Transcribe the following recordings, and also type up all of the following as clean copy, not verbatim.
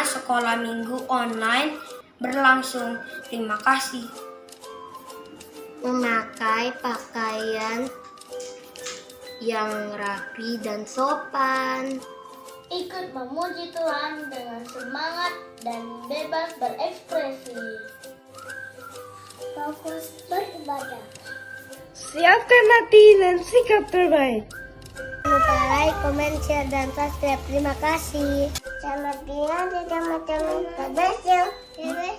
sekolah minggu online berlangsung. Terima kasih. Memakai pakaian yang rapi dan sopan. Ikut memuji Tuhan dengan semangat dan bebas berekspresi. Fokus beribadah. Siapkan hati dan sikap terbaik. Jangan lupa like, komen, share, dan subscribe. Terima kasih. Selamat tinggal di teman-teman.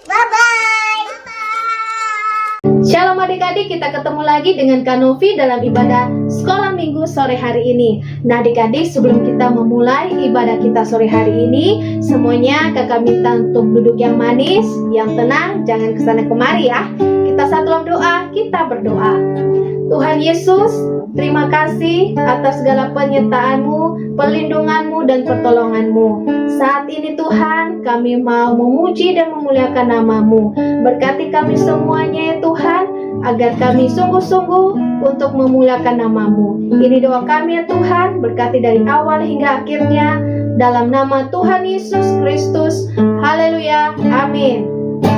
Bye-bye. Shalom adik-adik, kita ketemu lagi dengan Kak Novi dalam ibadah sekolah minggu sore hari ini. Nah adik-adik, sebelum kita memulai ibadah kita sore hari ini, semuanya kakak minta untuk duduk yang manis, yang tenang, jangan kesana kemari ya. Kita satu dalam doa, kita berdoa. Tuhan Yesus, terima kasih atas segala penyertaan-Mu, perlindungan-Mu, dan pertolongan-Mu. Saat ini Tuhan, kami mau memuji dan memuliakan nama-Mu. Berkati kami semuanya ya Tuhan, agar kami sungguh-sungguh untuk memuliakan nama-Mu. Ini doa kami ya Tuhan, berkati dari awal hingga akhirnya, dalam nama Tuhan Yesus Kristus. Haleluya, amin.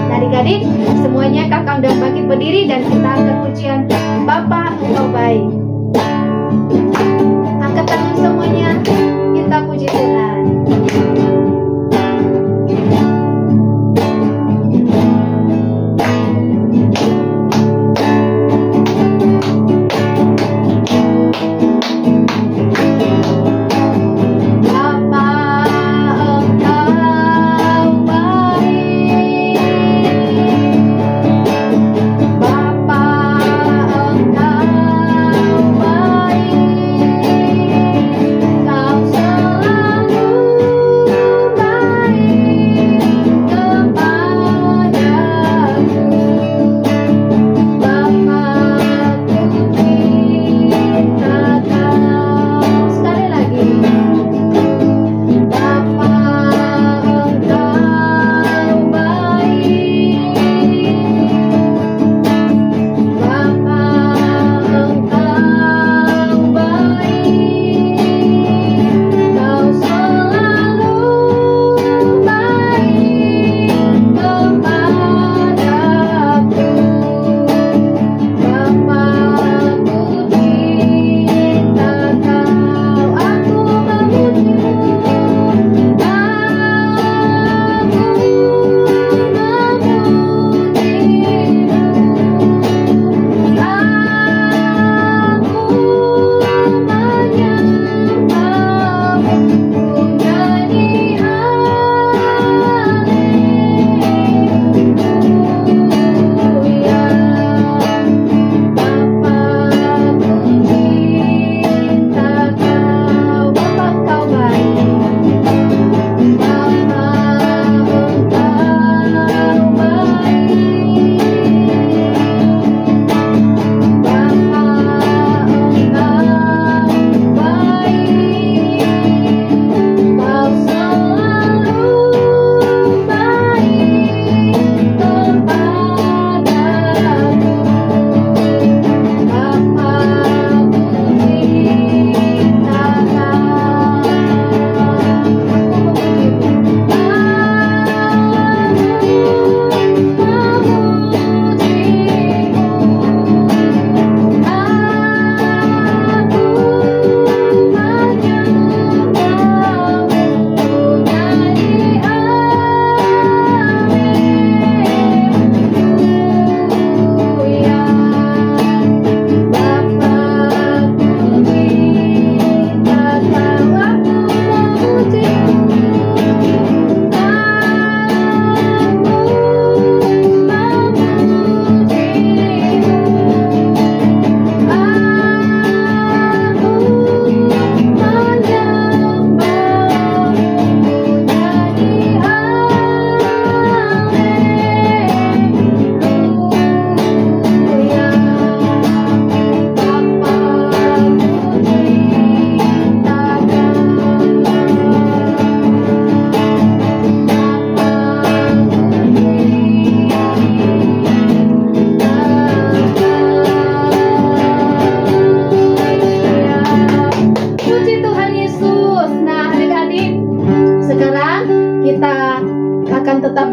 Nah adik-adik, semuanya kakak udah bangkit berdiri dan kita angkat pujian Bapa Engkau baik. Angkat tangan semuanya, kita puji Tuhan.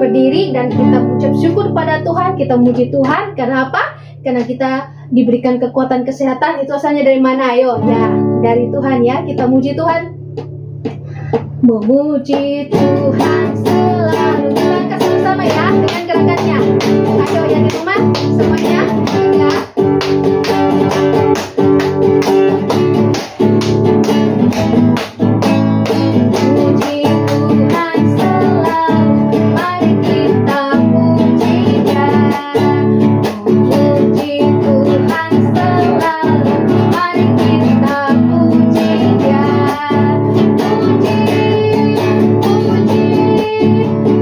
berdiri dan kita mengucap syukur pada Tuhan, kita memuji Tuhan. Karena apa? Karena kita diberikan kekuatan kesehatan. Itu asalnya dari mana? Ayo, ya dari Tuhan ya. Kita muji Tuhan. Memuji Tuhan selalu. Kita angkat sama-sama ya dengan gerakannya. Ayo yang di rumah semuanya ya. Puji Tuhan selalu, mari kita puji Dia. Puji Tuhan selalu, mari kita puji Dia. Puji, puji,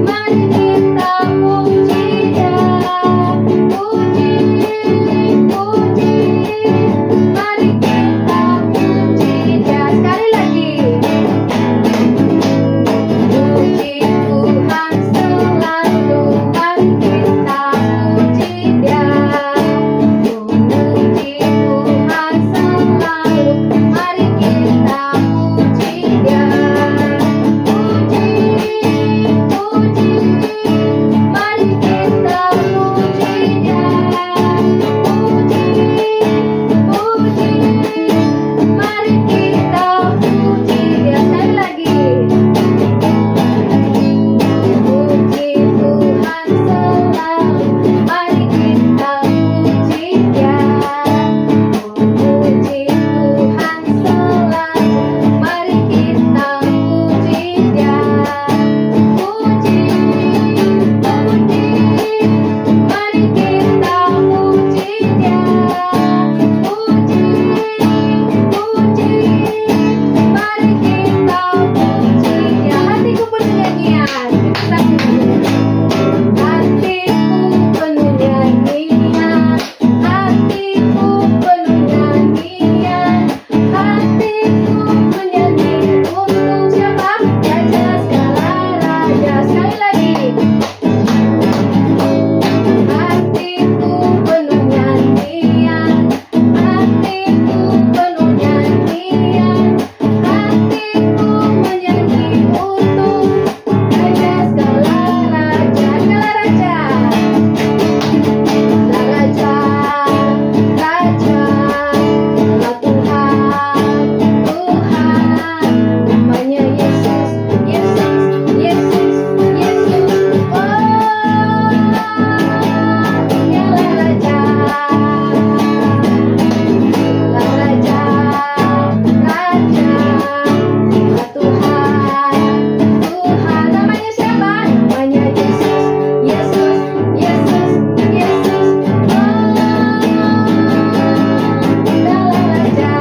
mari kita puji Dia. Puji, puji, mari kita puji Dia. Sekali lagi. Puji Tuhan selalu, mari kita puji Dia. Puji Tuhan selalu, mari kita puji Dia. Puji, puji, mari kita puji Dia. Puji, puji, mari kita puji Dia. Sekali lagi. Puji Tuhan selalu, mari kita puji Dia. Puji Tuhan selalu, mari kita puji Dia. Puji, puji, mari kita puji Dia. Puji, puji, mari kita puji Dia. Hatiku penuh nyanyian. Hatiku penuh nyanyian, hatiku penuh nyanyian, hatiku menyanyi untuk siapa? Raja segala raja. Sekali lagi. Hatiku penuh nyanyian, hatiku penuh nyanyian, hatiku menyanyi untuk Raja segala raja. Segala raja. Segala raja, raja, segala Tuhan, Tuhan. Namanya Yesus, Yesus, Yesus, Yesus. Oh, dialah raja. Segala raja, raja, segala Tuhan, Tuhan. Namanya siapa? Namanya Yesus, Yesus, Yesus, Yesus. Oh, dialah raja.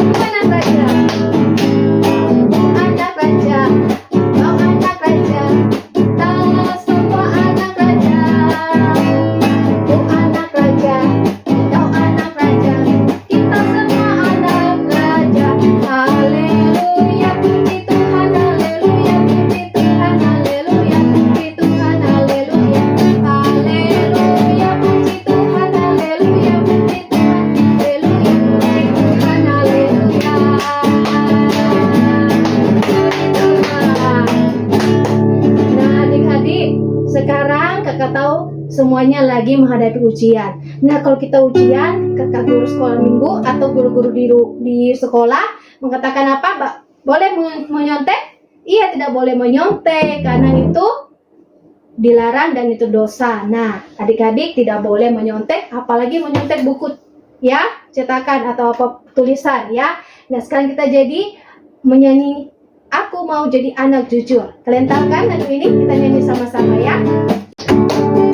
Bukan anak raja. Anak raja. Kau anak raja. Kita semua anak raja. Kau anak raja. Kau anak raja. Kita semua anak raja. Haleluya, puji Tuhan, haleluya, puji Tuhan, haleluya, puji Tuhan, haleluya. Haleluya, puji Tuhan, haleluya, puji Tuhan, haleluya, puji Tuhan, haleluya. Puji Tuhan. Nah, adik-adik, sekarang kakak tahu semuanya lagi menghadapi ujian. Nah, kalau kita ujian, kakak guru sekolah minggu atau guru-guru di sekolah mengatakan apa, Mbak? Boleh menyontek? Iya, tidak boleh menyontek karena itu dilarang dan itu dosa. Nah, adik-adik tidak boleh menyontek, apalagi menyontek buku ya, cetakan atau apa tulisan ya. Nah, sekarang kita jadi menyanyi Aku Mau Jadi Anak Jujur. Kalian tahu kan lagu ini? Kita nyanyi sama-sama ya. Aku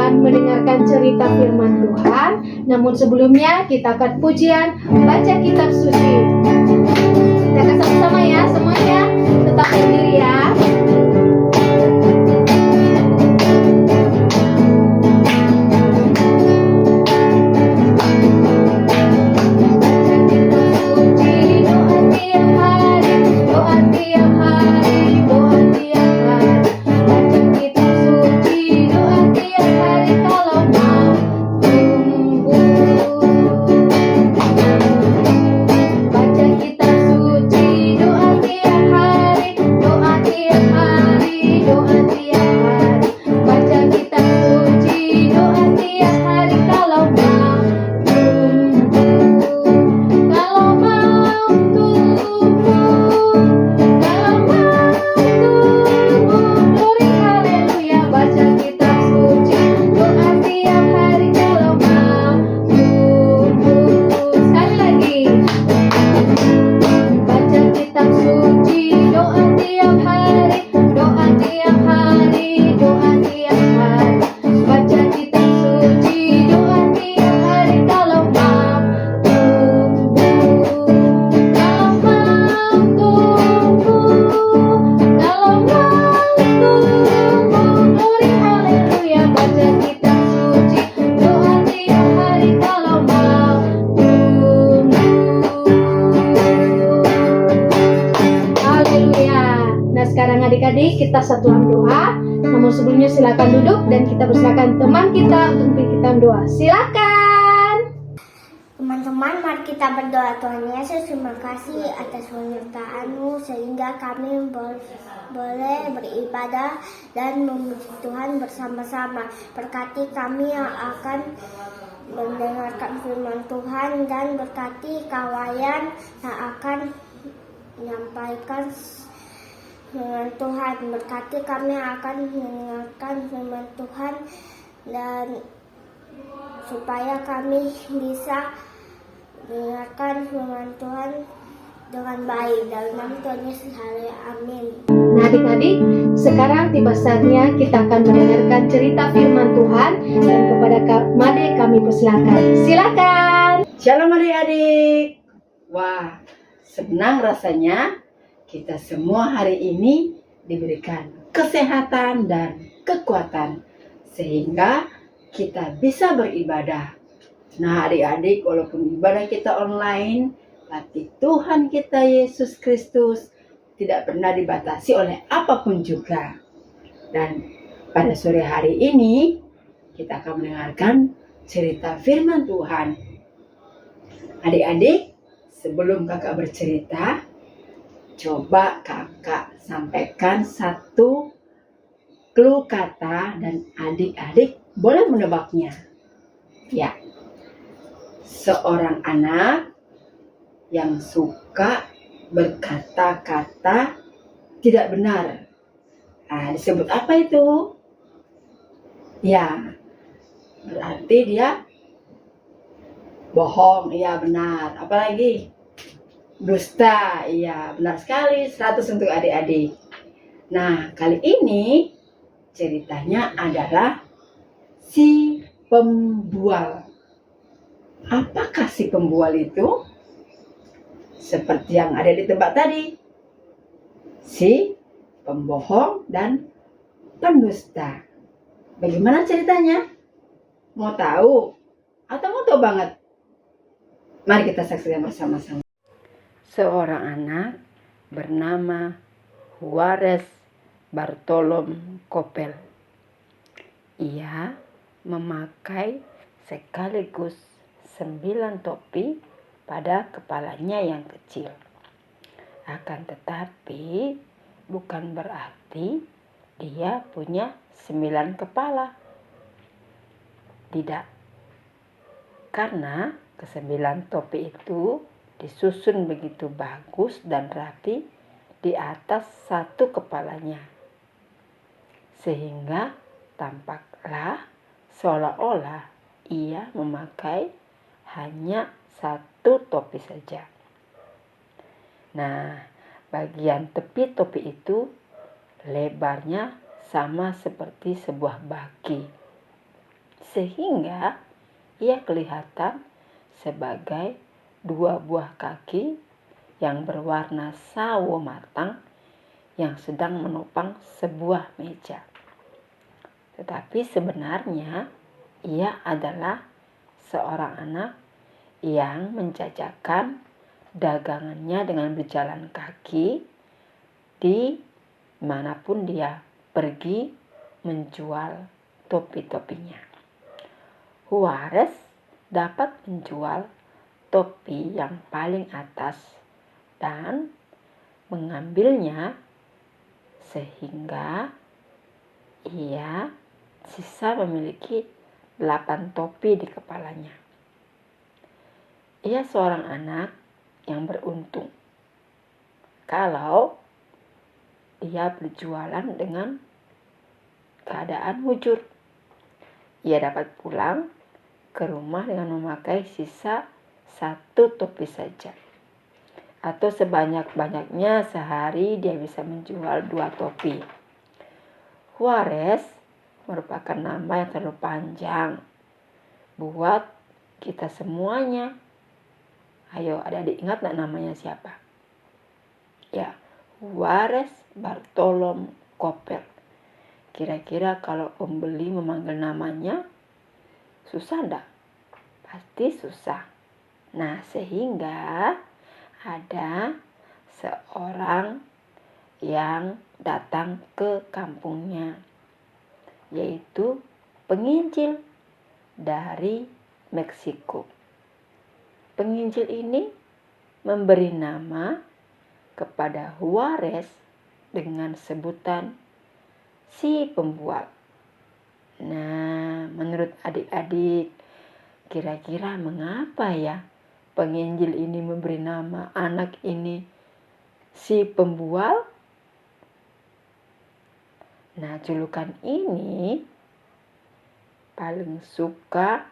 akan mendengarkan cerita firman Tuhan. Namun sebelumnya kita akan pujian baca kitab suci. Kita akan sama-sama ya semuanya. Tetap berdiri ya. Adik-adik kita satuan doa. Namun sebelumnya silakan duduk dan kita persilakan teman kita untuk memimpin kita doa. Silakan. Teman-teman, mari kita berdoa. Tuhan Yesus, terima kasih atas penyertaan-Mu sehingga kami boleh beribadah dan memuji Tuhan bersama-sama. Berkati kami yang akan mendengarkan firman Tuhan dan berkati kawayan yang akan menyampaikan firman Tuhan. Berkati kami yang akan mendengarkan firman Tuhan dan supaya kami bisa mendengarkan firman Tuhan dengan baik. Dalam nama Tuhan Yesus, amin. Nah adik-adik, sekarang tiba saatnya kita akan mendengarkan cerita firman Tuhan. Dan kepada Made kami persilakan. Silakan. Shalom adik-adik. Wah, senang rasanya kita semua hari ini diberikan kesehatan dan kekuatan sehingga kita bisa beribadah. Nah adik-adik, walaupun ibadah kita online, tapi Tuhan kita Yesus Kristus tidak pernah dibatasi oleh apapun juga. Dan pada sore hari ini kita akan mendengarkan cerita firman Tuhan. Adik-adik, sebelum kakak bercerita, coba kakak sampaikan satu clue kata dan adik-adik boleh menebaknya. Ya, seorang anak yang suka berkata-kata tidak benar. Nah, disebut apa itu? Ya, berarti dia bohong. Iya benar. Apalagi? Dusta. Iya benar sekali. 100 untuk adik-adik. Nah, kali ini ceritanya adalah si pembual. Apakah si pembual itu? Seperti yang ada di tempat tadi. Si pembohong dan pendusta. Bagaimana ceritanya? Mau tahu? Atau mau tahu banget? Mari kita saksikan bersama-sama. Seorang anak bernama Juarez Bartolom Kopel. Ia memakai sekaligus 9 topi pada kepalanya yang kecil. Akan tetapi bukan berarti dia punya 9 kepala. Tidak. Karena ke-9 topi itu disusun begitu bagus dan rapi di atas satu kepalanya. Sehingga tampaklah seolah-olah ia memakai hanya satu topi saja. Nah, bagian tepi topi itu lebarnya sama seperti sebuah baki. sehingga ia kelihatan sebagai dua buah kaki yang berwarna sawo matang yang sedang menopang sebuah meja. Tetapi sebenarnya ia adalah seorang anak yang menjajakan dagangannya dengan berjalan kaki di manapun dia pergi menjual topi-topinya. Juarez dapat menjual topi yang paling atas dan mengambilnya sehingga ia sisa memiliki 8 topi di kepalanya. Ia seorang anak yang beruntung kalau ia berjualan dengan keadaan mujur. Ia dapat pulang ke rumah dengan memakai sisa 1 topi saja. Atau sebanyak-banyaknya sehari dia bisa menjual 2 topi. Juarez merupakan nama yang terlalu panjang buat kita semuanya. Ayo adik-adik ingat gak namanya siapa? Ya, Juarez Bartolom Koppel. Kira-kira kalau pembeli memanggil namanya susah enggak? Pasti susah. Nah, sehingga ada seorang yang datang ke kampungnya, yaitu penginjil dari Meksiko. Penginjil ini memberi nama kepada Juarez dengan sebutan si pembual. Nah, menurut adik-adik, kira-kira mengapa ya penginjil ini memberi nama anak ini si pembual? Nah, julukan ini paling suka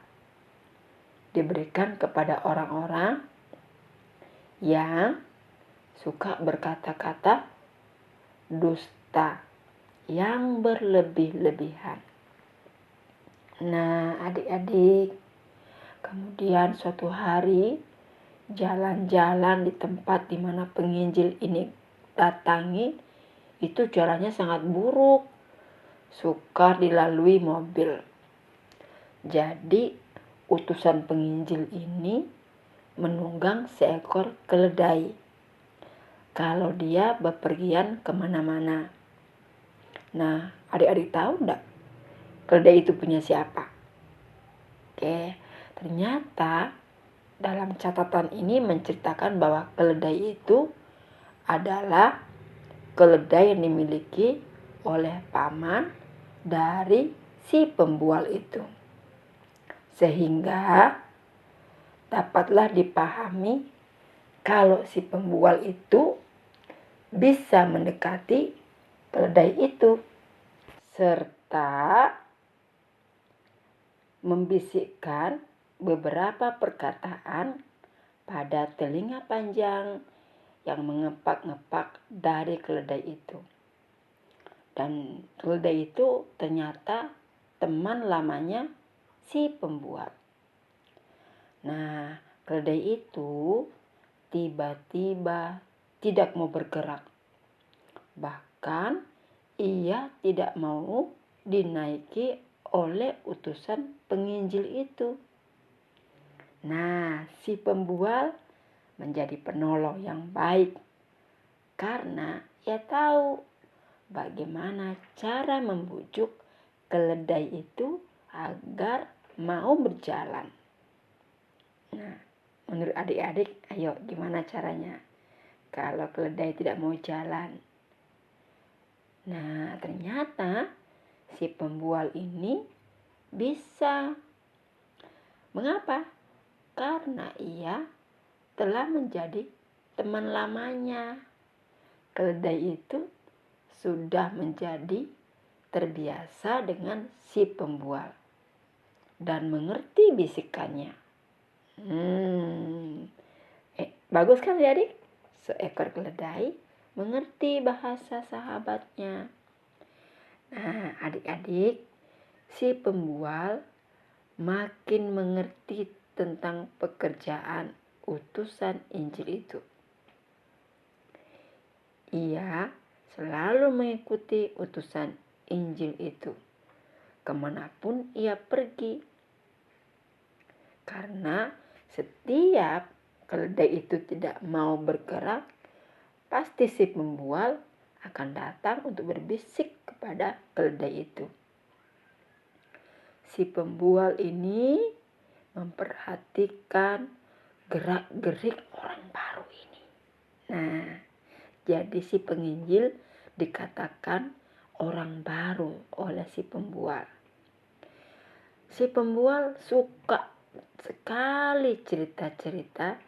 diberikan kepada orang-orang yang suka berkata-kata dusta yang berlebih-lebihan. Nah, adik-adik, kemudian suatu hari jalan-jalan di tempat di mana penginjil ini datangi, itu jalannya sangat buruk, sukar dilalui mobil. Jadi utusan penginjil ini menunggang seekor keledai kalau dia bepergian kemana-mana. Nah, adik-adik tahu enggak keledai itu punya siapa? Oke, ternyata dalam catatan ini menceritakan bahwa keledai itu adalah keledai yang dimiliki oleh paman dari si pembual itu. Sehingga dapatlah dipahami kalau si pembual itu bisa mendekati keledai itu serta membisikkan beberapa perkataan pada telinga panjang yang mengepak-ngepak dari keledai itu. Dan keledai itu ternyata teman lamanya si pembual. Nah, keledai itu tiba-tiba tidak mau bergerak. Bahkan ia tidak mau dinaiki oleh utusan penginjil itu. Nah, si pembual menjadi penolong yang baik karena ia tahu bagaimana cara membujuk keledai itu agar mau berjalan. Nah, menurut adik-adik, ayo gimana caranya kalau keledai tidak mau jalan? Nah, ternyata si pembual ini bisa. Mengapa? Karena ia telah menjadi teman lamanya. Keledai itu sudah menjadi terbiasa dengan si pembual dan mengerti bisikannya. Bagus kan adik? Seekor keledai mengerti bahasa sahabatnya. Nah, adik-adik, si pembual makin mengerti tentang pekerjaan utusan Injil itu. Ia selalu mengikuti utusan Injil itu kemanapun ia pergi. Karena setiap keledai itu tidak mau bergerak, pasti si pembual akan datang untuk berbisik kepada keledai itu. Si pembual ini memperhatikan gerak-gerik orang baru ini. Nah, jadi si penginjil dikatakan orang baru oleh si pembual. Si pembual suka sekali cerita-cerita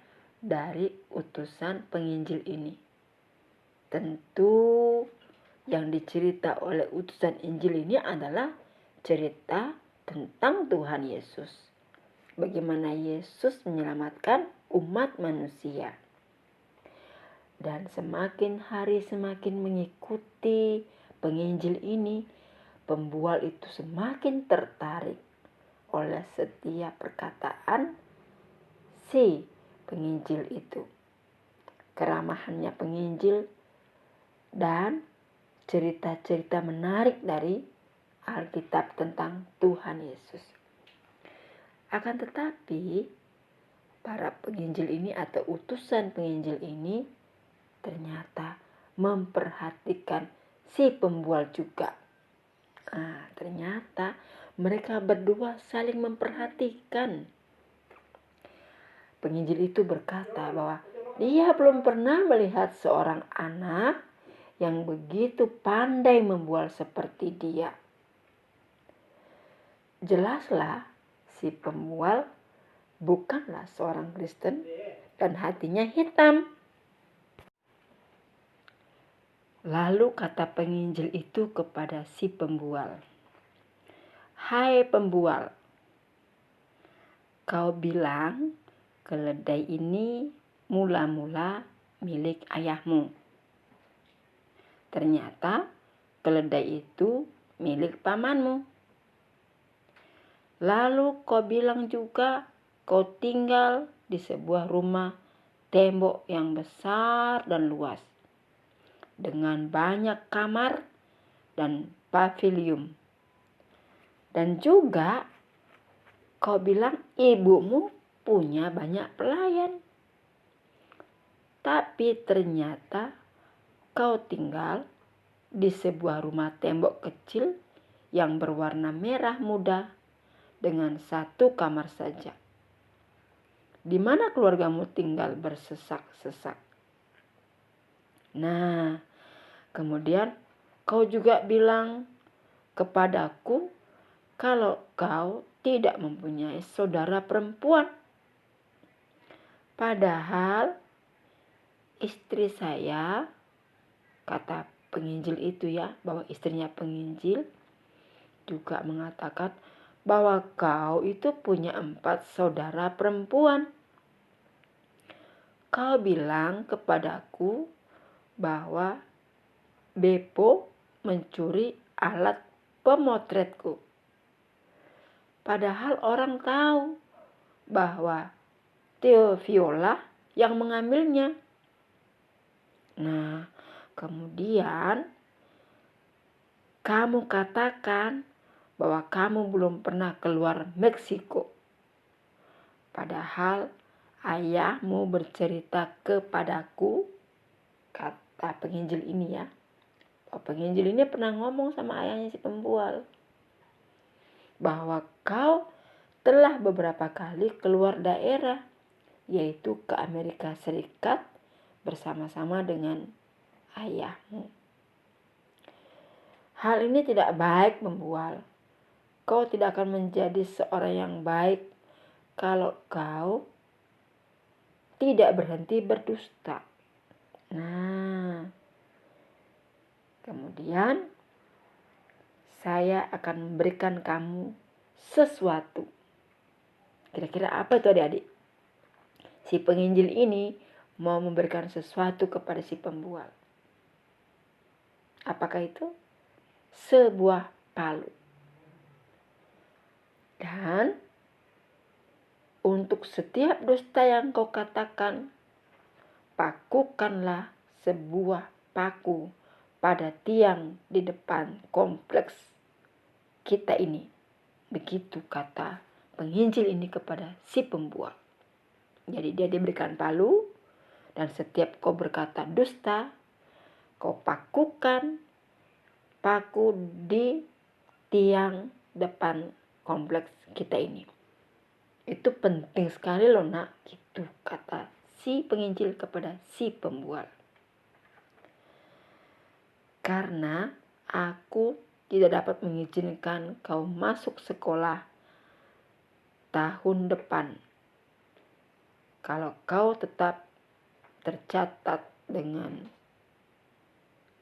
dari utusan penginjil ini. Tentu yang dicerita oleh utusan Injil ini adalah cerita tentang Tuhan Yesus. Bagaimana Yesus menyelamatkan umat manusia. Dan semakin hari semakin mengikuti penginjil ini, pembual itu semakin tertarik oleh setiap perkataan si penginjil itu. Keramahannya penginjil dan cerita-cerita menarik dari Alkitab tentang Tuhan Yesus. Akan tetapi, para penginjil ini atau utusan penginjil ini ternyata memperhatikan si pembual juga. Ternyata mereka berdua saling memperhatikan. Penginjil itu berkata bahwa dia belum pernah melihat seorang anak yang begitu pandai membual seperti dia. Jelaslah si pembual bukanlah seorang Kristen dan hatinya hitam. Lalu kata penginjil itu kepada si pembual, "Hai pembual, kau bilang keledai ini mula-mula milik ayahmu. Ternyata keledai itu milik pamanmu. Lalu kau bilang juga kau tinggal di sebuah rumah tembok yang besar dan luas, dengan banyak kamar dan pavilium. Dan juga kau bilang ibumu punya banyak pelayan. Tapi ternyata kau tinggal di sebuah rumah tembok kecil yang berwarna merah muda dengan satu kamar saja. Di mana keluargamu tinggal bersesak-sesak. Nah, kemudian kau juga bilang kepadaku kalau kau tidak mempunyai saudara perempuan. Padahal istri saya," kata penginjil itu ya, bahwa istrinya penginjil juga mengatakan bahwa kau itu punya 4 saudara perempuan. Kau bilang kepadaku bahwa Beppo mencuri alat pemotretku. Padahal orang tahu bahwa Theophila yang mengambilnya. Nah, kemudian kamu katakan bahwa kamu belum pernah keluar Meksiko. Padahal ayahmu bercerita kepadaku, kata penginjil ini ya. Penginjil ini pernah ngomong sama ayahnya si pembual, bahwa kau telah beberapa kali keluar daerah, yaitu ke Amerika Serikat bersama-sama dengan ayahmu. Hal ini tidak baik pembual. Kau tidak akan menjadi seorang yang baik kalau kau tidak berhenti berdusta. Nah, kemudian saya akan memberikan kamu sesuatu. Kira-kira apa itu adik-adik? Si penginjil ini mau memberikan sesuatu kepada si pembual. Apakah itu? Sebuah palu. Dan untuk setiap dusta yang kau katakan, pakukanlah sebuah paku pada tiang di depan kompleks kita ini. Begitu kata penginjil ini kepada si pembual. Jadi dia diberikan palu, dan setiap kau berkata dusta, kau pakukan paku di tiang depan kompleks kita ini. Itu penting sekali loh nak, gitu kata si penginjil kepada si pembual. Karena aku tidak dapat mengizinkan kau masuk sekolah tahun depan kalau kau tetap tercatat dengan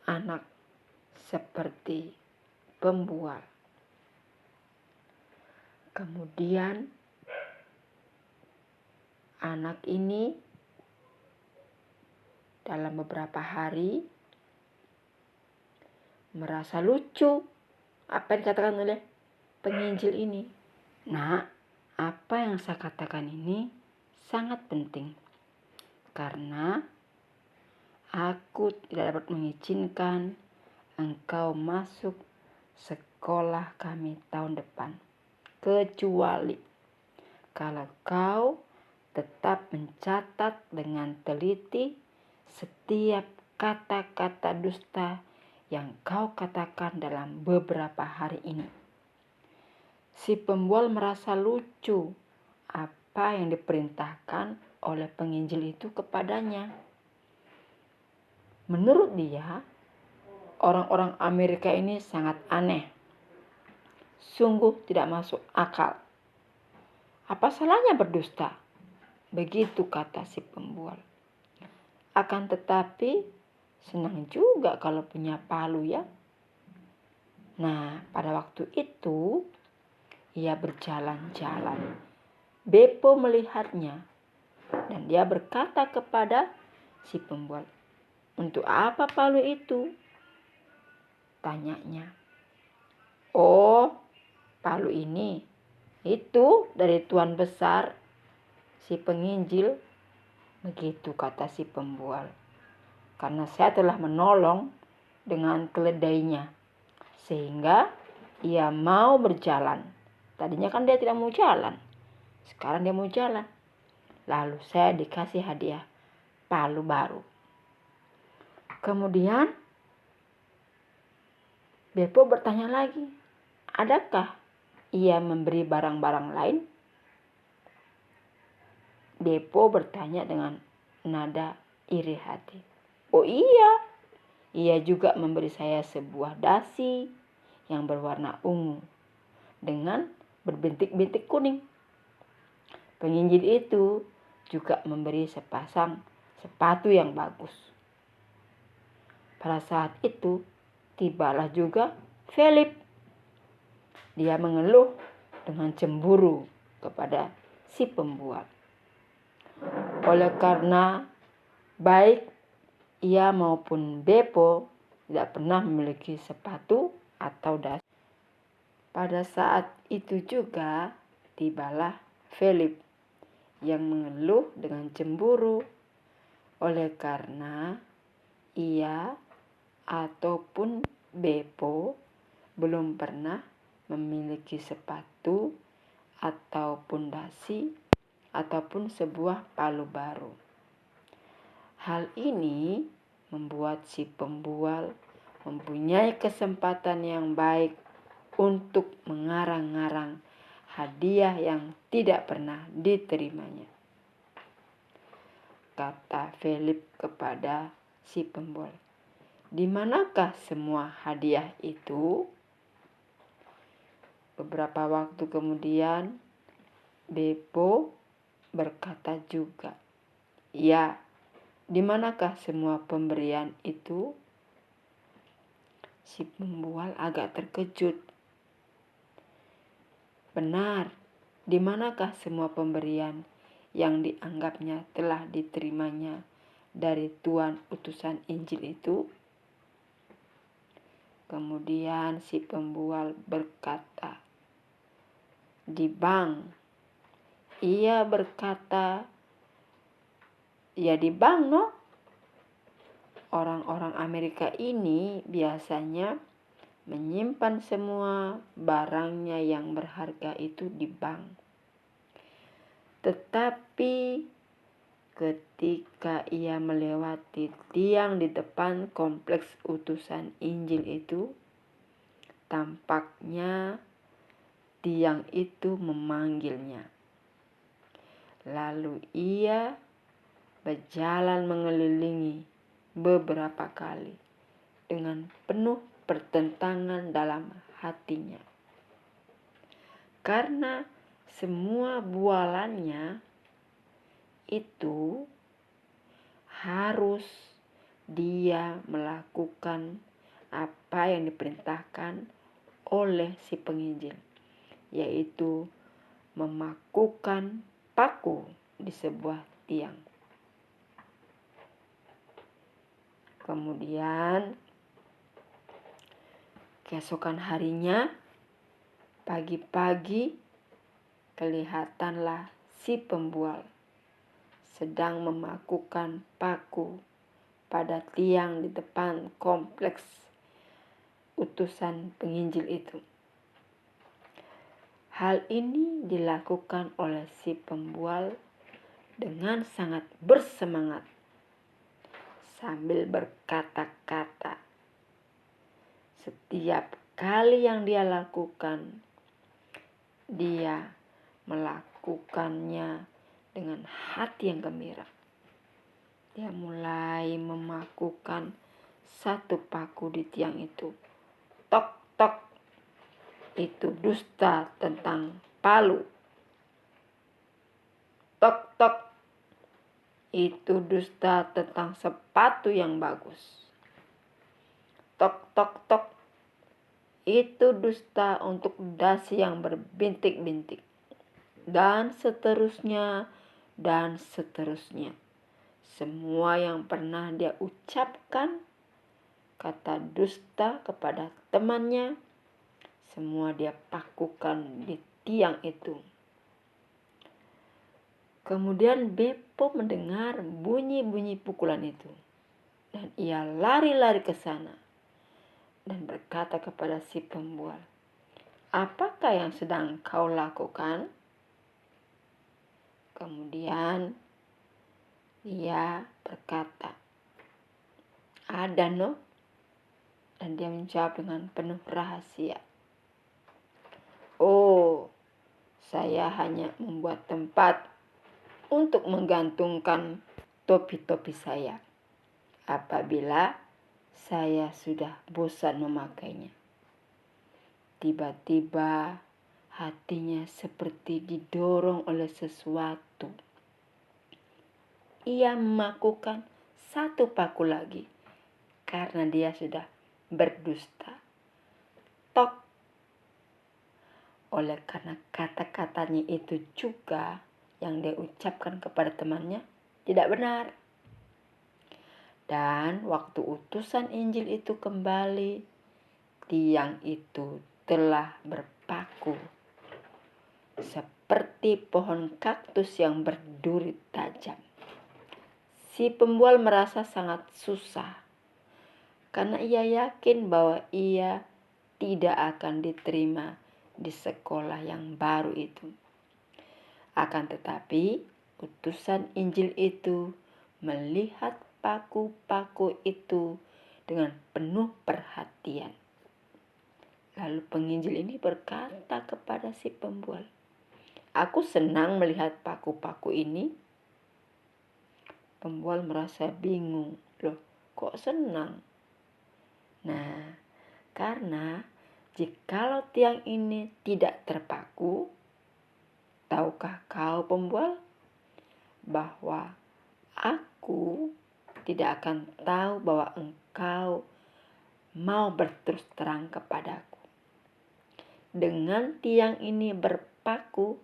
anak seperti pembual. Kemudian anak ini dalam beberapa hari merasa lucu apa yang dikatakan oleh penginjil ini. Nah, apa yang saya katakan ini sangat penting. Karena aku tidak dapat mengizinkan engkau masuk sekolah kami tahun depan. Kecuali kalau kau tetap mencatat dengan teliti setiap kata-kata dusta yang kau katakan dalam beberapa hari ini. Si pembual merasa lucu apa yang diperintahkan oleh penginjil itu kepadanya. Menurut dia, orang-orang Amerika ini sangat aneh. Sungguh tidak masuk akal. Apa salahnya berdusta? Begitu kata si pembual. Akan tetapi senang juga kalau punya palu ya. Nah, pada waktu itu ia berjalan-jalan. Beppo melihatnya dan dia berkata kepada si pembual, "Untuk apa palu itu?" Tanyanya. "Oh, palu ini itu dari Tuan Besar, si penginjil." Begitu kata si pembual. Karena saya telah menolong dengan keledainya, sehingga ia mau berjalan. Tadinya kan dia tidak mau jalan, sekarang dia mau jalan. Lalu saya dikasih hadiah palu baru. Kemudian Beppo bertanya lagi, adakah ia memberi barang-barang lain? Beppo bertanya dengan nada iri hati. Oh iya, ia juga memberi saya sebuah dasi yang berwarna ungu dengan berbintik-bintik kuning. Penginjil itu juga memberi sepasang sepatu yang bagus. Pada saat itu tibalah juga Philip. Dia mengeluh dengan cemburu kepada si pembual. Oleh karena baik ia maupun Beppo tidak pernah memiliki sepatu atau dasi. Pada saat itu juga tibalah Philip yang mengeluh dengan cemburu oleh karena ia ataupun Beppo belum pernah memiliki sepatu ataupun dasi ataupun sebuah palu baru. Hal ini membuat si pembual mempunyai kesempatan yang baik untuk mengarang-arang hadiah yang tidak pernah diterimanya. Kata Philip kepada si pembual, "Di manakah semua hadiah itu?" Beberapa waktu kemudian Beppo berkata juga, "Ya, di manakah semua pemberian itu?" Si pembual agak terkejut. Benar, di manakah semua pemberian yang dianggapnya telah diterimanya dari Tuan utusan Injil itu? Kemudian si pembual berkata, "Di bank. ia berkata, ya di bank no. Orang-orang Amerika ini biasanya menyimpan semua barangnya yang berharga itu di bank. Tetapi ketika ia melewati tiang di depan kompleks utusan Injil itu, tampaknya tiang itu memanggilnya. Lalu ia berjalan mengelilingi beberapa kali dengan penuh pertentangan dalam hatinya. Karena semua bualannya itu harus dia melakukan apa yang diperintahkan oleh si penginjil, yaitu memakukan paku di sebuah tiang. Kemudian keesokan harinya, pagi-pagi, kelihatanlah si pembual sedang memakukan paku pada tiang di depan kompleks utusan penginjil itu. Hal ini dilakukan oleh si pembual dengan sangat bersemangat sambil berkata-kata. Setiap kali yang dia lakukan, dia melakukannya dengan hati yang gembira. Dia mulai memakukan satu paku di tiang itu. Tok, tok. Itu dusta tentang palu. Tok, tok. Itu dusta tentang sepatu yang bagus. Tok, tok, tok. Itu dusta untuk dasi yang berbintik-bintik. Dan seterusnya, dan seterusnya. Semua yang pernah dia ucapkan kata dusta kepada temannya, semua dia pakukan di tiang itu. Kemudian Beppo mendengar bunyi-bunyi pukulan itu. Dan ia lari-lari ke sana dan berkata kepada si pembual, apakah yang sedang kau lakukan? Kemudian dia berkata, ada no. Dan dia menjawab dengan penuh rahasia. Oh, saya hanya membuat tempat untuk menggantungkan topi-topi saya apabila saya sudah bosan memakainya. Tiba-tiba hatinya seperti didorong oleh sesuatu. Ia memakukan satu paku lagi karena dia sudah berdusta. Tok. Oleh karena kata-katanya itu juga yang dia ucapkan kepada temannya tidak benar. Dan waktu utusan Injil itu kembali, tiang itu telah berpaku seperti pohon kaktus yang berduri tajam. Si pembual merasa sangat susah karena ia yakin bahwa ia tidak akan diterima di sekolah yang baru itu. Akan tetapi, utusan Injil itu melihat paku-paku itu dengan penuh perhatian. Lalu penginjil ini berkata kepada si pembual, aku senang melihat paku-paku ini. Pembual merasa bingung. Loh, kok senang? Nah, karena jikalau tiang ini tidak terpaku, tahukah kau pembual bahwa aku tidak akan tahu bahwa engkau mau berterus terang kepadaku. Dengan tiang ini berpaku,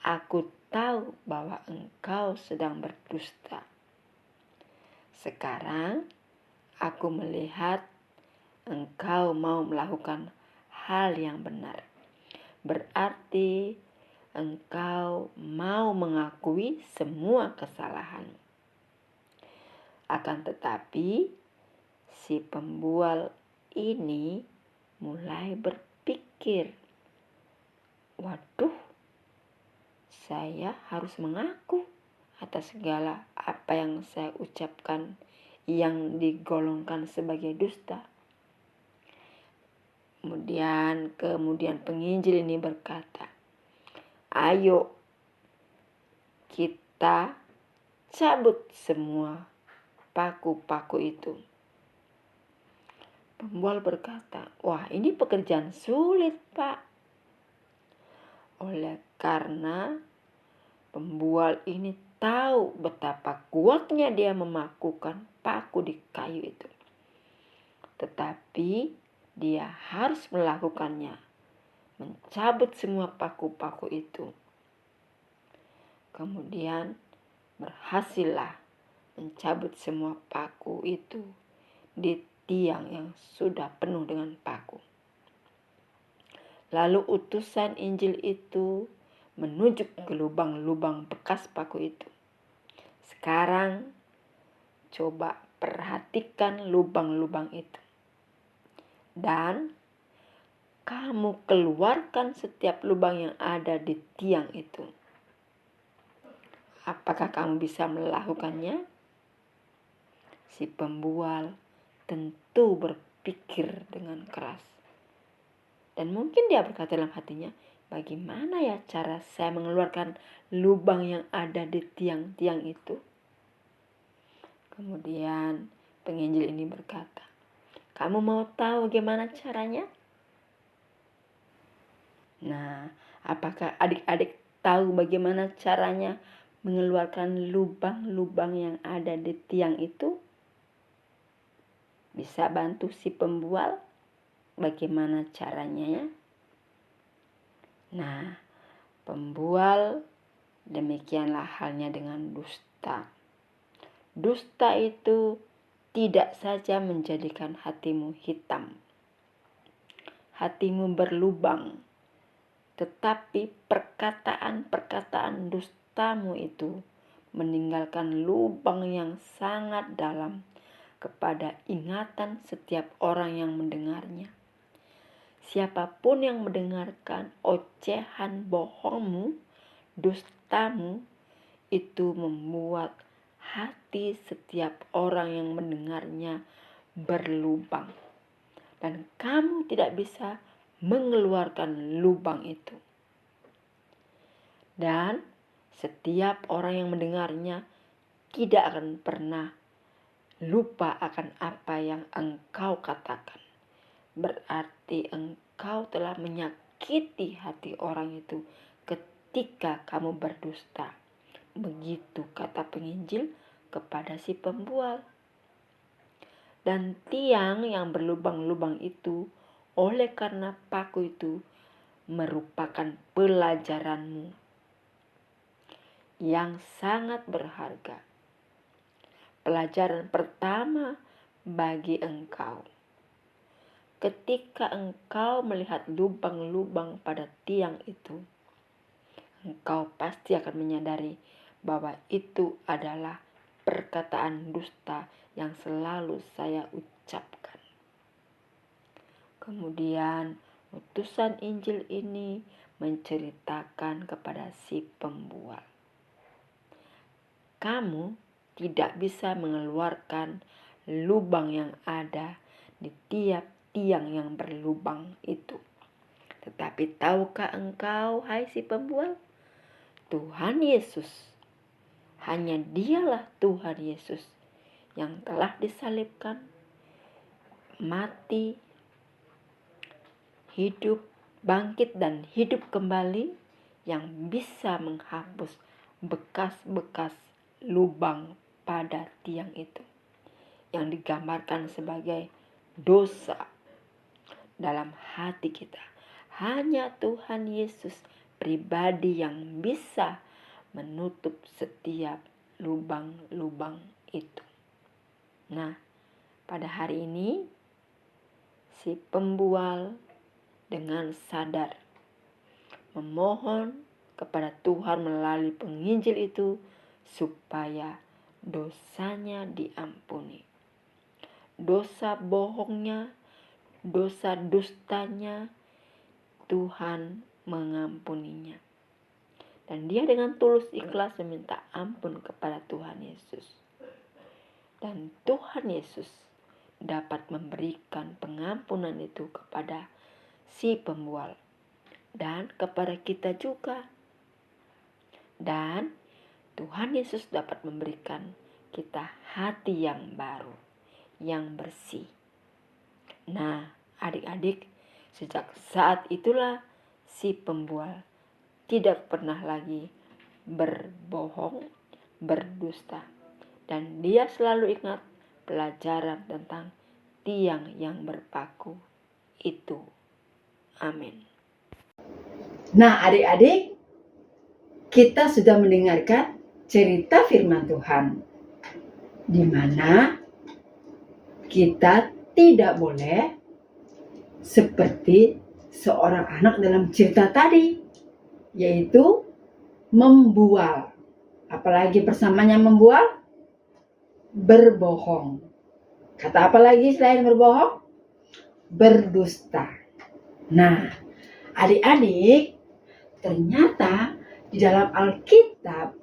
aku tahu bahwa engkau sedang berdusta. Sekarang aku melihat engkau mau melakukan hal yang benar. Berarti engkau mau mengakui semua kesalahan. Akan tetapi, si pembual ini mulai berpikir, waduh, saya harus mengaku atas segala apa yang saya ucapkan yang digolongkan sebagai dusta. Kemudian penginjil ini berkata, ayo kita cabut semua paku-paku itu. Pembual berkata, wah, ini pekerjaan sulit, Pak. Oleh karena pembual ini tahu betapa kuatnya dia memakukan paku di kayu itu. Tetapi dia harus melakukannya, mencabut semua paku-paku itu. Kemudian berhasillah mencabut semua paku itu di tiang yang sudah penuh dengan paku. Lalu utusan Injil itu menunjuk ke lubang-lubang bekas paku itu. Sekarang coba perhatikan lubang-lubang itu. Dan kamu keluarkan setiap lubang yang ada di tiang itu. Apakah kamu bisa melakukannya? Si pembual tentu berpikir dengan keras. Dan mungkin dia berkata dalam hatinya, bagaimana ya cara saya mengeluarkan lubang yang ada di tiang-tiang itu? Kemudian penginjil ini berkata, kamu mau tahu bagaimana caranya? Nah, apakah adik-adik tahu bagaimana caranya mengeluarkan lubang-lubang yang ada di tiang itu? Bisa bantu si pembual? Bagaimana caranya ya? Nah, pembual demikianlah halnya dengan dusta. Dusta itu tidak saja menjadikan hatimu hitam, hatimu berlubang, tetapi perkataan-perkataan dustamu itu meninggalkan lubang yang sangat dalam kepada ingatan setiap orang yang mendengarnya. Siapapun yang mendengarkan ocehan bohongmu, dustamu, itu membuat hati setiap orang yang mendengarnya berlubang. Dan kamu tidak bisa mengeluarkan lubang itu. Dan setiap orang yang mendengarnya tidak akan pernah lupa akan apa yang engkau katakan. Berarti engkau telah menyakiti hati orang itu ketika kamu berdusta. Begitu kata penginjil kepada si pembual. Dan tiang yang berlubang-lubang itu, oleh karena paku itu merupakan pelajaranmu yang sangat berharga. Pelajaran pertama bagi engkau. Ketika engkau melihat lubang-lubang pada tiang itu, engkau pasti akan menyadari bahwa itu adalah perkataan dusta yang selalu saya ucapkan. Kemudian utusan Injil ini menceritakan kepada si pembual, kamu tidak bisa mengeluarkan lubang yang ada di tiap tiang yang berlubang itu. Tetapi tahukah engkau, hai si pembual, Tuhan Yesus, hanya dialah Tuhan Yesus yang telah disalibkan, mati, hidup, bangkit dan hidup kembali, yang bisa menghapus bekas-bekas lubang pada tiang itu, yang digambarkan sebagai dosa dalam hati kita. Hanya Tuhan Yesus pribadi yang bisa menutup setiap lubang-lubang itu. Nah, pada hari ini si pembual dengan sadar memohon kepada Tuhan melalui penginjil itu supaya dosanya diampuni. Dosa bohongnya, dosa dustanya, Tuhan mengampuninya. Dan dia dengan tulus ikhlas meminta ampun kepada Tuhan Yesus. Dan Tuhan Yesus dapat memberikan pengampunan itu kepada si pembual dan kepada kita juga. Dan Tuhan Yesus dapat memberikan kita hati yang baru, yang bersih. Nah, adik-adik, sejak saat itulah si pembual tidak pernah lagi berbohong, berdusta. Dan dia selalu ingat pelajaran tentang tiang yang berpaku itu. Amin. Nah, adik-adik, kita sudah mendengarkan cerita firman Tuhan, di mana kita tidak boleh seperti seorang anak dalam cerita tadi, yaitu membual. Apalagi persamanya membual? Berbohong. Kata apa lagi selain berbohong? Berdusta. Nah, adik-adik, ternyata di dalam Alkitab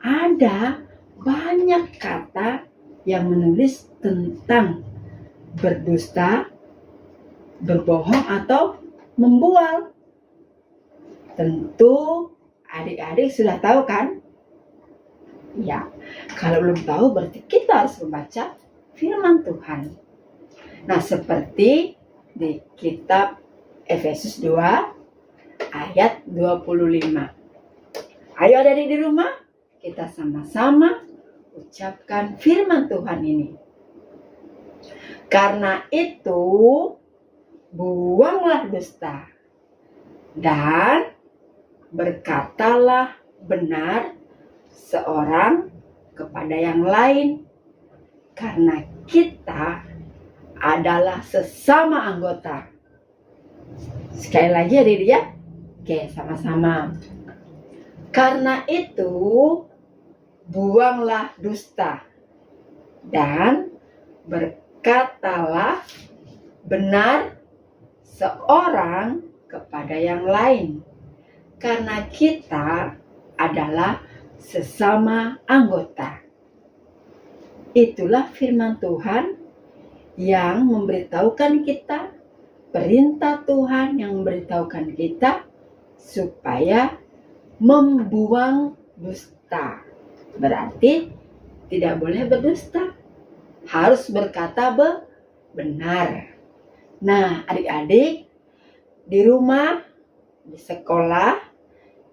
ada banyak kata yang menulis tentang berdusta, berbohong atau membual. Tentu adik-adik sudah tahu kan? Ya, kalau belum tahu berarti kita harus membaca firman Tuhan. Nah, seperti di kitab Efesus 2 ayat 25. Ayo adik-adik di rumah, kita sama-sama ucapkan firman Tuhan ini. Karena itu, buanglah dusta dan berkatalah benar seorang kepada yang lain, karena kita adalah sesama anggota. Sekali lagi ya Didi ya. Oke, sama-sama. Karena itu, buanglah dusta dan berkatalah benar seorang kepada yang lain, karena kita adalah sesama anggota. Itulah firman Tuhan yang memberitahukan kita, perintah Tuhan yang memberitahukan kita supaya membuang dusta. Berarti tidak boleh berdusta, harus berkata benar. Nah, adik-adik, di rumah, di sekolah,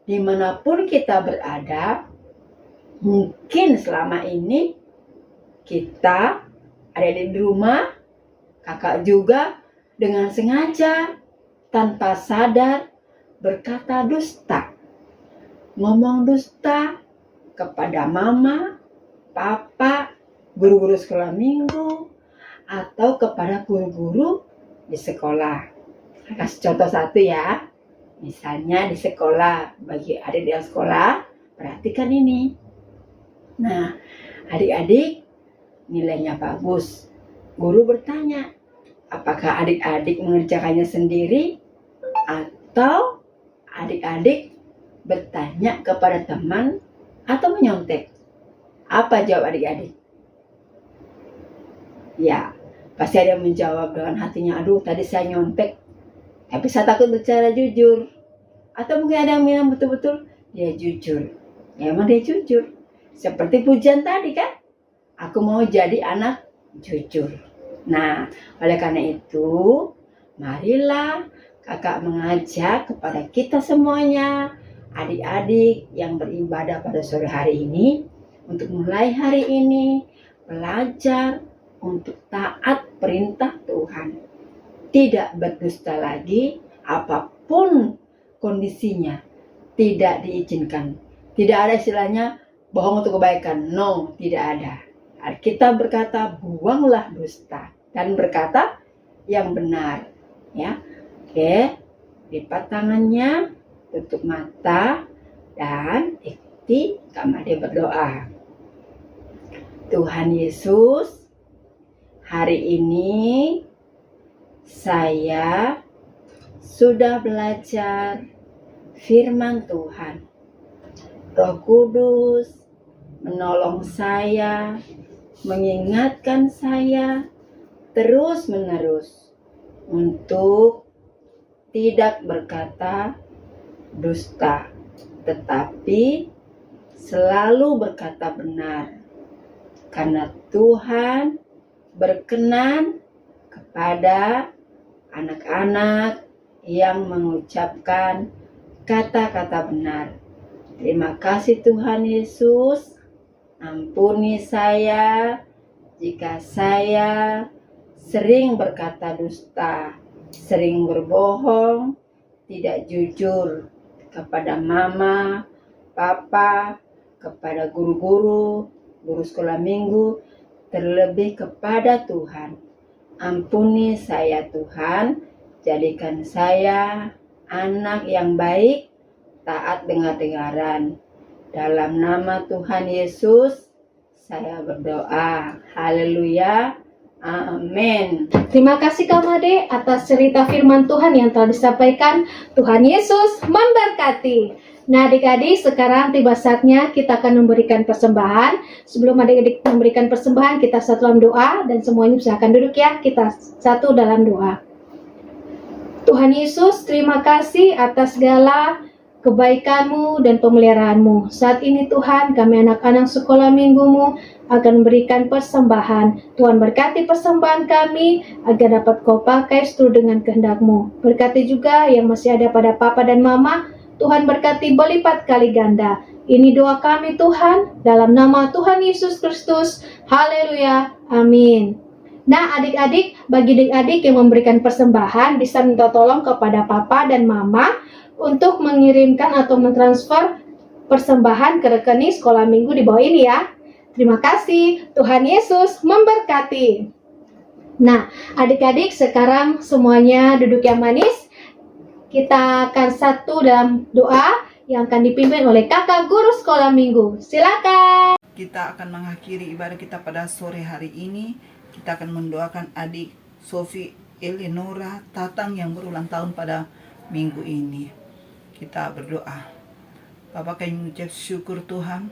dimanapun kita berada, mungkin selama ini kita ada di rumah, kakak juga dengan sengaja, tanpa sadar berkata dusta. Ngomong dusta kepada mama, papa, guru-guru sekolah minggu, atau kepada guru-guru di sekolah. Kasih contoh satu ya. Misalnya di sekolah, bagi adik di sekolah, perhatikan ini. Nah, adik-adik nilainya bagus. Guru bertanya, apakah adik-adik mengerjakannya sendiri atau adik-adik bertanya kepada teman atau menyontek? Apa jawab adik-adik? Ya, pasti ada yang menjawab dengan hatinya, aduh tadi saya nyontek, tapi saya takut bicara jujur. Atau mungkin ada yang bilang betul-betul dia jujur. Ya emang dia jujur. Seperti pujian tadi kan, aku mau jadi anak jujur. Nah, oleh karena itu, marilah kakak mengajak kepada kita semuanya, adik-adik yang beribadah pada sore hari ini, untuk mulai hari ini belajar untuk taat perintah Tuhan. Tidak berdusta lagi, apapun kondisinya, tidak diizinkan. Tidak ada istilahnya bohong untuk kebaikan. No, tidak ada. Kita berkata buanglah dusta dan berkata yang benar. Ya, oke. Lipat tangannya, tutup mata, Dan ikuti Kak Made berdoa. Tuhan Yesus, hari ini saya sudah belajar firman Tuhan. Roh Kudus menolong saya, mengingatkan saya terus-menerus untuk tidak berkata dusta, tetapi selalu berkata benar. Karena Tuhan berkenan kepada anak-anak yang mengucapkan kata-kata benar. Terima kasih Tuhan Yesus. Ampuni saya jika saya sering berkata dusta, sering berbohong, tidak jujur kepada mama, papa, kepada guru-guru, guru sekolah minggu, terlebih kepada Tuhan. Ampuni saya Tuhan, jadikan saya anak yang baik, taat dengar-dengaran. Dalam nama Tuhan Yesus, saya berdoa. Haleluya. Amin. Terima kasih Kak Made atas cerita firman Tuhan yang telah disampaikan. Tuhan Yesus memberkati. Nah adik-adik, sekarang tiba saatnya kita akan memberikan persembahan. Sebelum adik-adik memberikan persembahan, kita satu dalam doa. Dan semuanya silakan duduk ya, kita satu dalam doa. Tuhan Yesus, terima kasih atas segala kebaikan-Mu dan pemeliharaan-Mu. Saat ini Tuhan, kami anak-anak sekolah minggu-Mu akan memberikan persembahan. Tuhan berkati persembahan kami agar dapat Kau pakai seturut dengan kehendak-Mu. Berkati juga yang masih ada pada papa dan mama. Tuhan berkati berlipat kali ganda. Ini doa kami Tuhan, dalam nama Tuhan Yesus Kristus. Haleluya. Amin. Nah adik-adik, bagi adik-adik yang memberikan persembahan, bisa minta tolong kepada papa dan mama untuk mengirimkan atau mentransfer persembahan ke rekening sekolah minggu di bawah ini ya. Terima kasih. Tuhan Yesus memberkati. Nah adik-adik, sekarang semuanya duduk yang manis. Kita akan satu dalam doa yang akan dipimpin oleh kakak guru sekolah minggu. Silakan. Kita akan mengakhiri ibadah kita pada sore hari ini. Kita akan mendoakan adik Sofi Eleonora Tatang yang berulang tahun pada minggu ini. Kita berdoa. Bapak, kami mengucap syukur Tuhan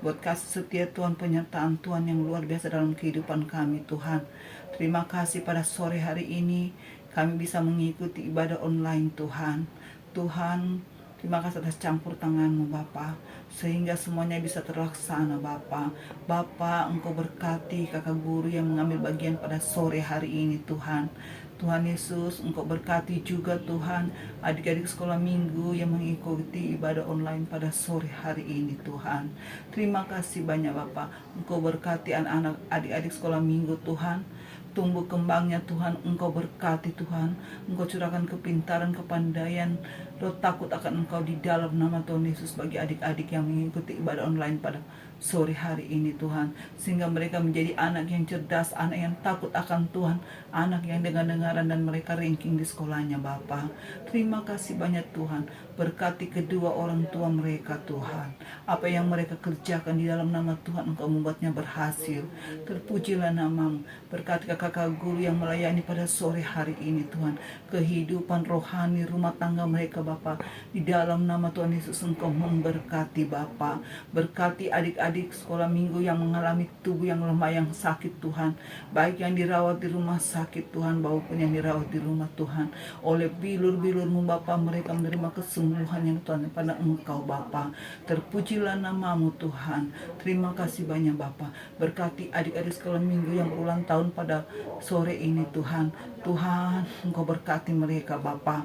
buat kasih setia Tuhan, penyertaan Tuhan yang luar biasa dalam kehidupan kami Tuhan. Terima kasih pada sore hari ini kami bisa mengikuti ibadah online Tuhan. Tuhan, terima kasih atas campur tangan-Mu Bapa, sehingga semuanya bisa terlaksana Bapa. Bapa, Engkau berkati kakak guru yang mengambil bagian pada sore hari ini Tuhan. Tuhan Yesus, Engkau berkati juga Tuhan adik-adik sekolah minggu yang mengikuti ibadah online pada sore hari ini Tuhan. Terima kasih banyak Bapa. Engkau berkati anak-anak adik-adik sekolah minggu Tuhan. Tumbuh kembangnya Tuhan, Engkau berkati Tuhan. Engkau curahkan kepintaran, kepandaian, roh takut akan Engkau di dalam nama Tuhan Yesus bagi adik-adik yang mengikuti ibadah online pada sore hari ini Tuhan, sehingga mereka menjadi anak yang cerdas, anak yang takut akan Tuhan, anak yang dengar-dengaran dan mereka ranking di sekolahnya Bapa. Terima kasih banyak Tuhan, berkati kedua orang tua mereka Tuhan. Apa yang mereka kerjakan di dalam nama Tuhan, Engkau membuatnya berhasil. Terpujilah nama-Mu, berkati kakak guru yang melayani pada sore hari ini Tuhan, kehidupan rohani rumah tangga mereka Bapa, di dalam nama Tuhan Yesus Engkau memberkati Bapa. Berkati adik-adik sekolah minggu yang mengalami tubuh yang lemah, yang sakit Tuhan, baik yang dirawat di rumah sakit Tuhan maupun yang dirawat di rumah Tuhan. Oleh bilur-bilur-Mu Bapa, mereka menerima kesembuhan yang Tuhan pada Engkau Bapa. Terpujilah nama-Mu Tuhan. Terima kasih banyak Bapa. Berkati adik-adik sekolah minggu yang berulang tahun pada sore ini Tuhan. Tuhan, Engkau berkati mereka Bapa.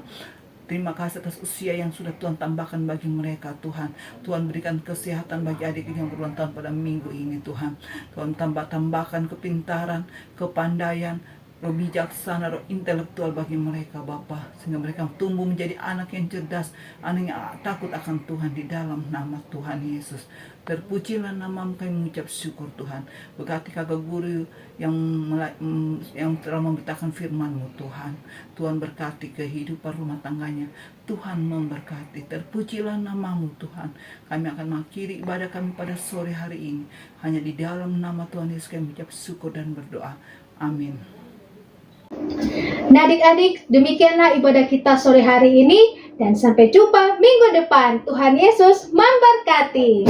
Terima kasih atas usia yang sudah Tuhan tambahkan bagi mereka Tuhan. Tuhan berikan kesehatan bagi adik yang berulang tahun pada minggu ini Tuhan. Tuhan tambahkan kepintaran, kepandaian, roh bijaksana, roh intelektual bagi mereka Bapa, sehingga mereka tumbuh menjadi anak yang cerdas, anak yang takut akan Tuhan di dalam nama Tuhan Yesus. Terpujilah namamu, kami mengucap syukur Tuhan. Berkati kakak guru yang telah memberitakan firman-Mu Tuhan. Tuhan berkati kehidupan rumah tangganya. Tuhan memberkati. Terpujilah namamu Tuhan. Kami akan mengakhiri ibadah kami pada sore hari ini. Hanya di dalam nama Tuhan Yesus kami mengucap syukur dan berdoa. Amin. Nah adik-adik, demikianlah ibadah kita sore hari ini. Dan sampai jumpa minggu depan. Tuhan Yesus memberkati.